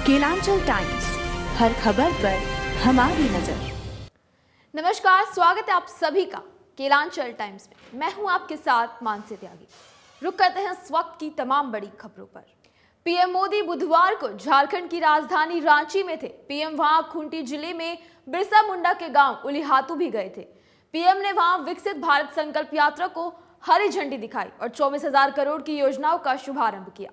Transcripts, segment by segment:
Kelanchal times, हर खबर पर हमारी नजर। नमस्कार, स्वागत है आप सभी का केलांचल टाइम्स में। मैं हूं आपके साथ मानसी त्यागी। रुक करते हैं इस वक्त की तमाम बड़ी खबरों पर। पीएम मोदी बुधवार को झारखंड की राजधानी रांची में थे। पीएम वहां खूंटी जिले में बिरसा मुंडा के गांव उलिहातू भी गए थे। पीएम ने वहां विकसित भारत संकल्प यात्रा को हरी झंडी दिखाई और 24,000 करोड़ की योजनाओं का शुभारंभ किया।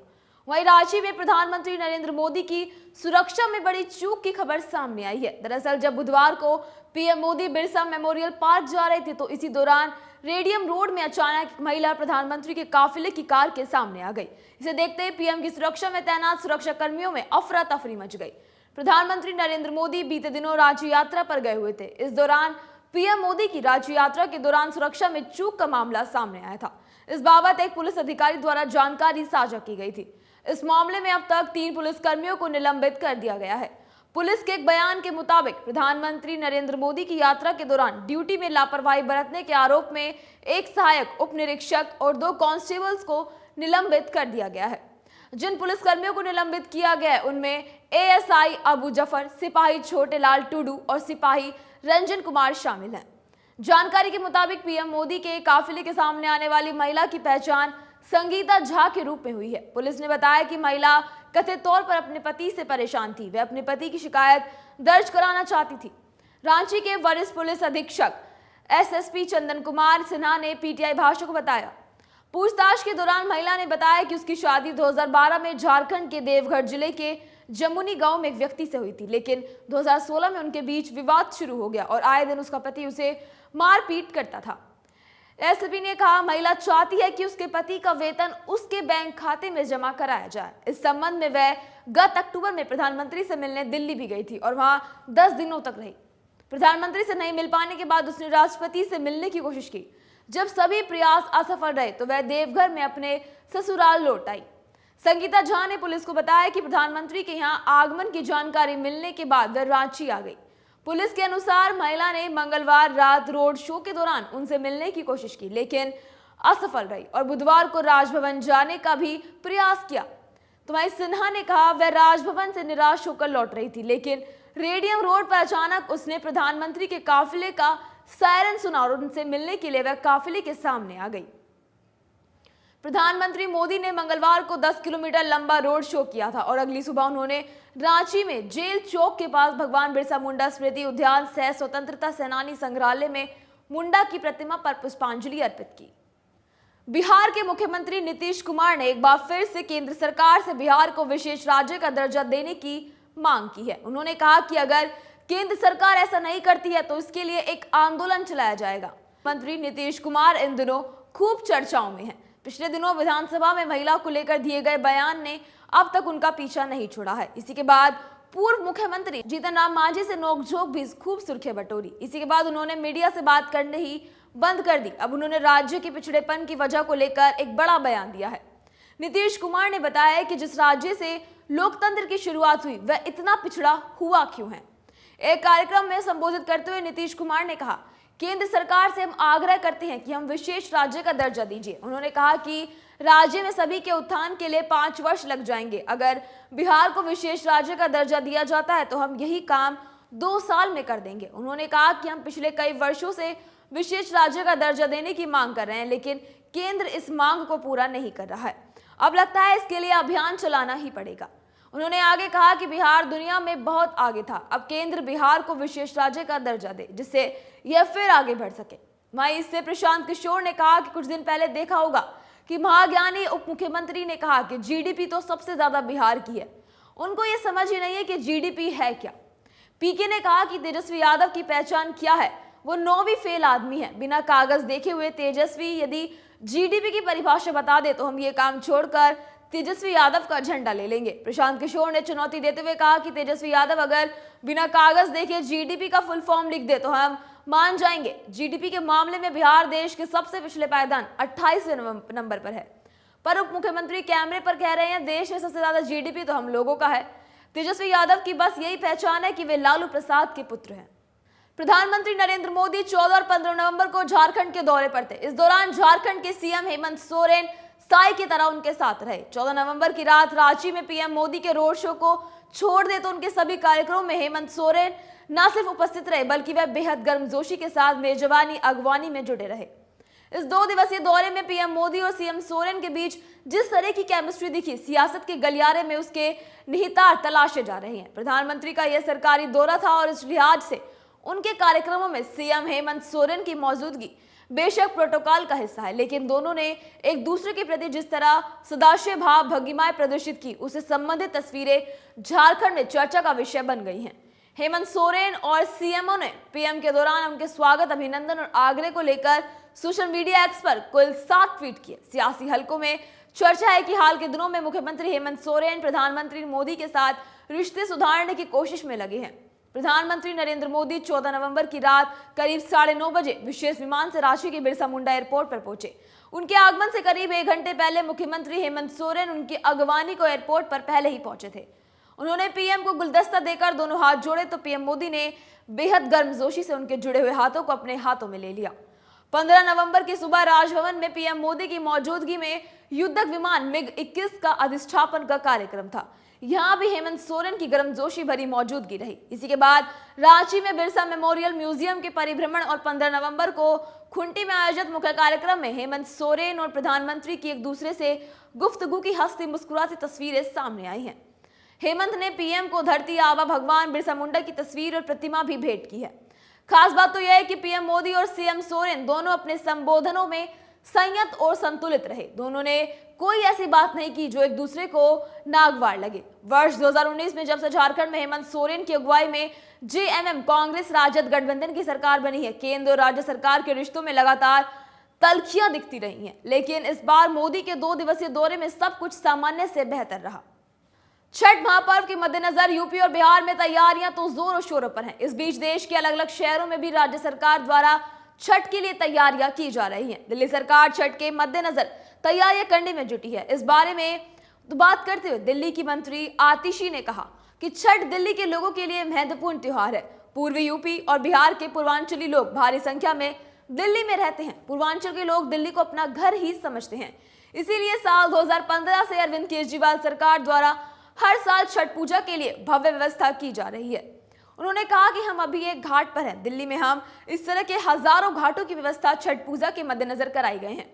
वहीं रांची में प्रधानमंत्री नरेंद्र मोदी की सुरक्षा में बड़ी चूक की खबर सामने आई है। दरअसल जब बुधवार को PM Modi Birsa memorial park जा रहे थे तो इसी दौरान रेडियम रोड में अचानक एक महिला प्रधानमंत्री के काफिले की कार के सामने आ गई। इसे देखते ही पीएम की सुरक्षा में तैनात सुरक्षा कर्मियों में अफरा तफरी मच गई। प्रधानमंत्री नरेंद्र मोदी बीते दिनों राज्य यात्रा पर गए हुए थे। इस दौरान पीएम मोदी की राज्य यात्रा के दौरान सुरक्षा में चूक का मामला सामने आया था। इस बाबत एक पुलिस अधिकारी द्वारा जानकारी साझा की गई थी। इस मामले में अब तक 3 पुलिसकर्मियों को निलंबित कर दिया गया है। पुलिस के एक बयान के मुताबिक प्रधानमंत्री नरेंद्र मोदी की यात्रा के दौरान ड्यूटी में लापरवाही बरतने के आरोप में एक सहायक उप निरीक्षक और 2 कांस्टेबल्स को निलंबित कर दिया गया है। जिन पुलिसकर्मियों को निलंबित किया गया है उनमें एएसआई अबू जफर, सिपाही छोटेलाल टुडू और सिपाही रंजन कुमार शामिल हैं। जानकारी के मुताबिक पीएम मोदी के काफिले के सामने आने वाली महिला की पहचान संगीता झा के रूप में हुई है। पुलिस ने बताया कि महिला कथित तौर पर अपने पति से परेशान थी। वह अपने पति की शिकायत दर्ज कराना चाहती थी। रांची के वरिष्ठ पुलिस अधीक्षक एसएसपी चंदन कुमार सिन्हा ने पीटीआई भाषा को बताया। पूछताछ के दौरान महिला ने बताया कि उसकी शादी 2012 में झारखंड के देवघर जिले के जमुनी गांव में एक व्यक्ति से हुई थी, लेकिन 2016 में उनके बीच विवाद शुरू हो गया और आए दिन उसका पति उसे मारपीट करता था। एसपी ने कहा महिला चाहती है कि उसके पति का वेतन उसके बैंक खाते में जमा कराया जाए। इस संबंध में वह गत अक्टूबर में प्रधानमंत्री से मिलने दिल्ली भी गई थी और वहां 10 दिनों तक रही। प्रधानमंत्री से नहीं मिल पाने के बाद उसने राष्ट्रपति से मिलने की कोशिश की। जब सभी प्रयास असफल रहे तो वह देवघर में अपने ससुराल लौट आई। संगीता झा ने पुलिस को बताया कि प्रधानमंत्री के यहाँ आगमन की जानकारी मिलने के बाद वह रांची आ गई। पुलिस के अनुसार महिला ने मंगलवार रात रोड शो के दौरान उनसे मिलने की कोशिश की, लेकिन असफल रही और बुधवार को राजभवन जाने का भी प्रयास किया। तो वहीं सिन्हा ने कहा वह राजभवन से निराश होकर लौट रही थी, लेकिन रेडियम रोड पर अचानक उसने प्रधानमंत्री के काफिले का सायरन सुना और उनसे मिलने के लिए वह काफिले के सामने आ गई। प्रधानमंत्री मोदी ने मंगलवार को 10 किलोमीटर लंबा रोड शो किया था और अगली सुबह उन्होंने रांची में जेल चौक के पास भगवान बिरसा मुंडा स्मृति उद्यान सह स्वतंत्रता सेनानी संग्रहालय में मुंडा की प्रतिमा पर पुष्पांजलि अर्पित की। बिहार के मुख्यमंत्री नीतीश कुमार ने एक बार फिर से केंद्र सरकार से बिहार को विशेष राज्य का दर्जा देने की मांग की है। उन्होंने कहा कि अगर केंद्र सरकार ऐसा नहीं करती है तो इसके लिए एक आंदोलन चलाया जाएगा। मंत्री नीतीश कुमार इन दिनों खूब चर्चाओं में हैं। पिछले दिनों विधानसभा में महिला को लेकर दिए गए बयान ने अब तक उनका पीछा नहीं छोड़ा है। इसी के बाद पूर्व मुख्यमंत्री जीतन राम मांझी से नोकझोंक भी खूब सुर्खियां बटोरी। इसी के बाद उन्होंने मीडिया से बात करने ही बंद कर दी। अब उन्होंने राज्य के पिछड़ेपन की वजह को लेकर एक बड़ा बयान दिया है। नीतीश कुमार ने बताया कि जिस राज्य से लोकतंत्र की शुरुआत हुई वह इतना पिछड़ा हुआ क्यों है। एक कार्यक्रम में संबोधित करते हुए नीतीश कुमार ने कहा केंद्र सरकार से हम आग्रह करते हैं कि हम विशेष राज्य का दर्जा दीजिए। उन्होंने कहा कि राज्य में सभी के उत्थान के लिए 5 वर्ष लग जाएंगे। अगर बिहार को विशेष राज्य का दर्जा दिया जाता है तो हम यही काम 2 साल में कर देंगे। उन्होंने कहा कि हम पिछले कई वर्षों से विशेष राज्य का दर्जा देने की मांग कर रहे हैं, लेकिन केंद्र इस मांग को पूरा नहीं कर रहा है। अब लगता है इसके लिए अभियान चलाना ही पड़ेगा। उन्होंने आगे कहा कि बिहार दुनिया में बहुत आगे था, अब केंद्र बिहार को विशेष राज्य का दर्जा दे जिससे यह फिर आगे बढ़ सके। वहीं इससे प्रशांत किशोर ने कहा कि कुछ दिन पहले देखा होगा कि महाज्ञानी उप मुख्यमंत्री ने कहा कि जीडीपी तो सबसे ज्यादा बिहार की है। उनको यह समझ ही नहीं है कि जीडीपी है क्या। पीके ने कहा कि तेजस्वी यादव की पहचान क्या है, वो 9वीं फेल आदमी है। बिना कागज देखे हुए तेजस्वी यदि जीडीपी की परिभाषा बता दे तो हम ये काम छोड़कर तेजस्वी यादव का झंडा ले लेंगे। प्रशांत किशोर ने चुनौती देते हुए कहा कि तेजस्वी यादव अगर बिना कागज देखे जीडीपी का फुल फॉर्म लिख दे तो हम मान जाएंगे। जीडीपी के मामले में बिहार देश के सबसे पिछले पायदान 28वें नंबर पर है। पर उप मुख्यमंत्री कैमरे पर कह रहे हैं देश में सबसे ज्यादा जीडीपी तो हम लोगों का है। तेजस्वी यादव की बस यही पहचान है कि वे लालू प्रसाद के पुत्र हैं। प्रधानमंत्री नरेंद्र मोदी 14 और 15 नवंबर को झारखंड के दौरे पर थे। इस दौरान झारखंड के सीएम हेमंत सोरेन, स्काई की तरह उनके साथ रहे। 14 नवंबर की रात रांची में पीएम मोदी के रोड शो को छोड़ दे तो उनके सभी कार्यक्रमों में हेमंत सोरेन न सिर्फ उपस्थित रहे बल्कि वह बेहद गर्मजोशी के साथ मेजबानी अगवानी में जुड़े रहे। इस 2 दिवसीय दौरे में पीएम मोदी और सीएम सोरेन के बीच जिस तरह की केमिस्ट्री दिखी, सियासत के गलियारे में उसके निहितार्थ तलाशे जा रहे हैं। प्रधानमंत्री का यह सरकारी दौरा था और इस लिहाज से उनके कार्यक्रमों में सीएम हेमंत सोरेन की मौजूदगी बेशक प्रोटोकॉल का हिस्सा है, लेकिन दोनों ने एक दूसरे के प्रति जिस तरह सदाशय भाव भंगिमाएं प्रदर्शित की, उससे संबंधित तस्वीरें झारखंड में चर्चा का विषय बन गई हैं। हेमंत सोरेन और सीएमओ ने पीएम के दौरान उनके स्वागत, अभिनंदन और आग्रह को लेकर सोशल मीडिया एक्स पर कुल 7 ट्वीट किए। सियासी हलकों में चर्चा है कि हाल के दिनों में मुख्यमंत्री हेमंत सोरेन प्रधानमंत्री मोदी के साथ रिश्ते सुधारने की कोशिश में लगे हैं। प्रधानमंत्री नरेंद्र मोदी 14 नवंबर की रात करीब 9:30 बजे विशेष विमान से रांची के बिरसा मुंडा एयरपोर्ट पर पहुंचे। उनके आगमन से करीब 1 घंटे पहले मुख्यमंत्री हेमंत सोरेन उनकी अगवानी को एयरपोर्ट पर पहले ही पहुंचे थे। उन्होंने पीएम को गुलदस्ता देकर दोनों हाथ जोड़े तो पीएम मोदी ने बेहद गर्मजोशी से उनके जुड़े हुए हाथों को अपने हाथों में ले लिया। 15 नवंबर की सुबह राजभवन में पीएम मोदी की मौजूदगी में युद्धक विमान मिग-21 का अधिष्ठापन का कार्यक्रम था। यहां भी हेमंत सोरेन की गर्मजोशी भरी मौजूदगी रही। इसी के बाद रांची में बिरसा मेमोरियल म्यूजियम के परिभ्रमण और 15 नवंबर को खुंटी में आयोजित मुख्य कार्यक्रम में हेमंत सोरेन और प्रधानमंत्री की एक दूसरे से गुफ्तगू की हंसती मुस्कुराती तस्वीरें सामने आई हैं। हेमंत ने पीएम को धरती आबा भगवान बिरसा मुंडा की तस्वीर और प्रतिमा भी भेंट की है। खास बात तो यह है कि पीएम मोदी और सीएम सोरेन दोनों अपने संबोधनों में संयत और संतुलित रहे। दोनों ने कोई ऐसी बात नहीं की जो एक दूसरे को नागवार लगे। वर्ष 2019 में जब से झारखंड में हेमंत सोरेन की अगुवाई में जेएमएम कांग्रेस राजद गठबंधन की सरकार बनी है, केंद्र और राज्य सरकार के रिश्तों में लगातार तल्खियां दिखती रही हैं, लेकिन इस बार मोदी के 2 दिवसीय दौरे में सब कुछ सामान्य से बेहतर रहा। छठ महापर्व के मद्देनजर यूपी और बिहार में तैयारियां तो जोरों शोरों पर हैं। इस बीच देश के अलग अलग शहरों में भी राज्य सरकार द्वारा छठ के लिए तैयारियां की जा रही हैं। दिल्ली सरकार छठ के मद्देनजर तैयारियां करने में जुटी है। इस बारे में तो बात करते हुए दिल्ली की मंत्री आतिशी ने कहा कि छठ दिल्ली के लोगों के लिए महत्वपूर्ण त्योहार है। पूर्वी यूपी और बिहार के पूर्वांचली लोग भारी संख्या में दिल्ली में रहते हैं। पूर्वांचल के लोग दिल्ली को अपना घर ही समझते हैं। इसीलिए साल 2015 से अरविंद केजरीवाल सरकार द्वारा हर साल छठ पूजा के लिए भव्य व्यवस्था की जा रही है। उन्होंने कहा कि हम अभी एक घाट पर हैं। दिल्ली में हम इस तरह के हजारों घाटों की व्यवस्था छठ पूजा के मद्देनजर कराई गए हैं।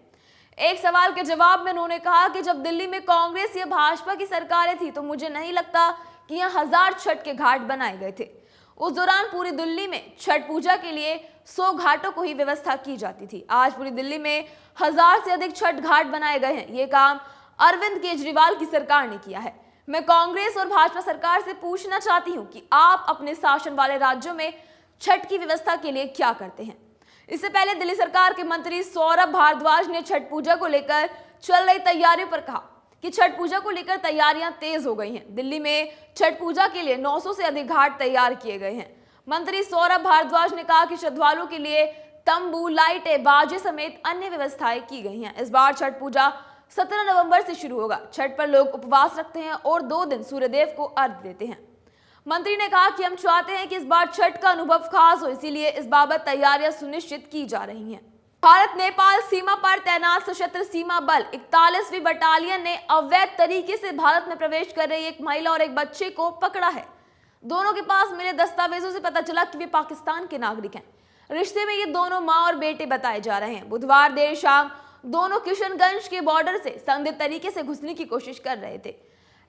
एक सवाल के जवाब में उन्होंने कहा कि जब दिल्ली में कांग्रेस या भाजपा की सरकारें थी तो मुझे नहीं लगता कि यहाँ 1000 छठ के घाट बनाए गए थे। उस दौरान पूरी दिल्ली में छठ पूजा के लिए 100 घाटों को ही व्यवस्था की जाती थी। आज पूरी दिल्ली में 1000 से अधिक छठ घाट बनाए गए हैं। ये काम अरविंद केजरीवाल की सरकार ने किया है। मैं कांग्रेस और भाजपा सरकार से पूछना चाहती हूं कि आप अपने शासन वाले राज्यों में छठ की व्यवस्था के लिए क्या करते हैं। इससे पहले दिल्ली सरकार के मंत्री सौरभ भारद्वाज ने छठ पूजा को लेकर चल रही तैयारियों पर कहा कि छठ पूजा को लेकर तैयारियां तेज हो गई हैं। दिल्ली में छठ पूजा के लिए 900 से अधिक घाट तैयार किए गए हैं। मंत्री सौरभ भारद्वाज ने कहा कि श्रद्धालुओं के लिए तंबू, लाइटें, बाजे समेत अन्य व्यवस्थाएं की गई हैं। इस बार छठ पूजा 17 नवंबर से शुरू होगा। छठ पर लोग उपवास रखते हैं और 2 दिन सूर्यदेव को अर्घ्य देते हैं। मंत्री ने कहा कि हम चाहते हैं कि इस बार छठ का अनुभव खास हो, इसीलिए इस बाबत तैयारियां सुनिश्चित की जा रही हैं। भारत नेपाल सीमा पर तैनात सशस्त्र सीमा बल 41वीं बटालियन ने अवैध तरीके से भारत में प्रवेश कर रही एक महिला और एक बच्चे को पकड़ा है। दोनों के पास मिले दस्तावेजों से पता चला कि वे पाकिस्तान के नागरिक हैं। रिश्ते में ये दोनों माँ और बेटे बताए जा रहे हैं। बुधवार देर शाम दोनों किशनगंज के बॉर्डर से संदिग्ध तरीके से घुसने की कोशिश कर रहे थे।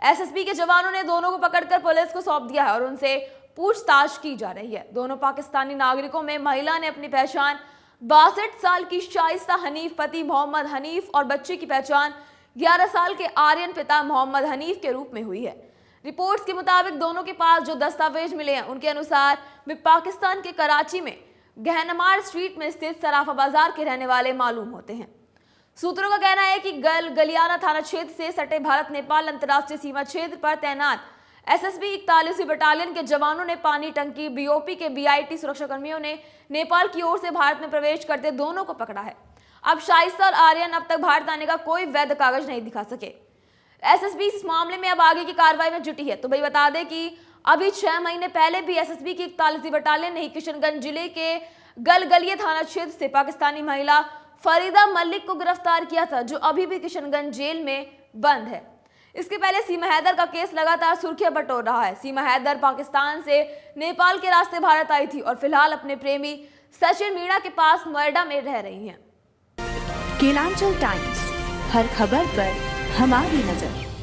एसएसबी के जवानों ने दोनों को पकड़कर पुलिस को सौंप दिया है और उनसे पूछताछ की जा रही है। दोनों पाकिस्तानी नागरिकों में महिला ने अपनी पहचान 62 साल की शाइस्ता हनीफ, पति मोहम्मद हनीफ, और बच्चे की पहचान 11 साल के आर्यन, पिता मोहम्मद हनीफ के रूप में हुई है। रिपोर्ट्स के मुताबिक दोनों के पास जो दस्तावेज मिले हैं उनके अनुसार वे पाकिस्तान के कराची में गहनमार स्ट्रीट में स्थित सराफा बाजार के रहने वाले मालूम होते हैं। सूत्रों का कहना है कि गलियाना थाना क्षेत्र से सटे भारत नेपाल अंतर्राष्ट्रीय सीमा क्षेत्र पर तैनात एसएसबी 41वीं बटालियन के जवानों ने पानी टंकी, बीओपी के बीआईटी सुरक्षाकर्मियों ने नेपाल की ओर से भारत में प्रवेश करते दोनों को पकड़ा है। अब शाइस्ता और आर्यन अब तक भारत आने का कोई वैध कागज नहीं दिखा सके। एसएसबी इस मामले में अब आगे की कार्रवाई में जुटी है। तो भाई बता दें कि अभी 6 महीने पहले भी एसएसबी की 41वीं बटालियन ने किशनगंज जिले के गलगलिया थाना क्षेत्र से पाकिस्तानी महिला फरीदा मलिक को गिरफ्तार किया था, जो अभी भी किशनगंज जेल में बंद है। इसके पहले सीमा हैदर का केस लगातार सुर्खियां बटोर रहा है। सीमा हैदर पाकिस्तान से नेपाल के रास्ते भारत आई थी और फिलहाल अपने प्रेमी सचिन मीणा के पास नोएडा में रह रही हैं। केलांचल टाइम्स, हर खबर पर हमारी नजर।